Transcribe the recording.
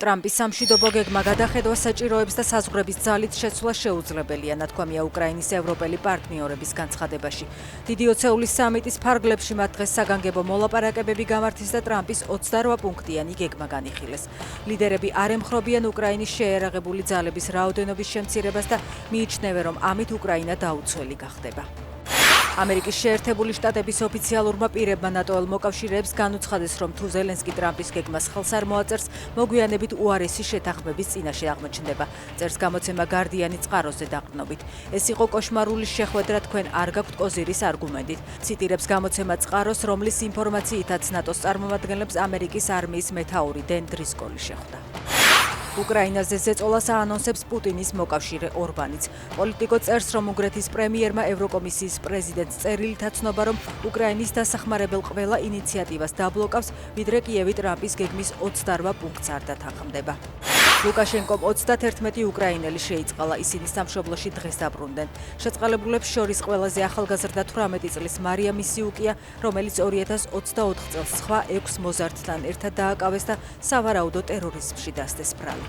ტრამპის სამშვიდობო გეგმა გადახედვა საჭიროებს და საზღვრების ძალით შეცვლა შეუძლებელია, ნათქვამია უკრაინის ევროპელი პარტნიორების განცხადებაში. დიდი ოცეულის სამიტის ფარგლებში მათ დღეს საგანგებო მოლაპარაკებები გამართეს და ტრამპის 28 პუნქტიანი გეგმა განიხილეს. ლიდერები არ ემხრობიან უკრაინის შეერაღებული ძალების რაოდენობის შემცირებას და მიიჩნევენ, რომ ამით უკრაინა დაუცველი გახდება. ამერიკის შეერთებული შტატების ოფიციალურმა პირებმა ნატოელ მოკავშირეებს განუცხადეს, რომ თუ ზელენსკი ტრამპის გეგმას ხელს არ მოაწერს, მოგვიანებით უარესი შეთანხმების წინაშე აღმოჩნდება. წერს გამოცემა გარდიანი წყაროზე დაყრდნობით. ეს იყო კოშმარული შეხვედრა, თქვენ არ გაქვთ კოზირის არგუმენტით. ციტირებს გამოცემა წყაროს, რომლის ინფორმაციითაც ნატოს წარმომადგენლებს ამერიკის არმიის მეთაური დენ დრისკოლი შეხვდა. უკრაინაზე ზეწოლას აანონსებს პუტინის მოკავშირე ორბანიც. პოლიტიკო წერს, რომ უნგრეთის პრემიერმა ევროკომისიის პრეზიდენტს წერილით აცნობა, რომ უკრაინის დასახმარებელ ყველა ინიციატივას დაბლოკავს, ვიდრე კიევი ტრამპის გეგმის 28 პუნქტს არ დათანხმდება. ლუკაშენკომ 31 უკრაინელი შეიწყალა, ისინი სამშობლოში დღეს დაბრუნდნენ. შეწყალებულებს შორის ყველაზე ახალგაზრდა 18 წლის მარია მისიუკია, რომელიც 2024 წელს სხვა 6 მოზარდთან ერთად დააკავეს და სავარაუდო ტერორიზმში დასდეს ბრალი.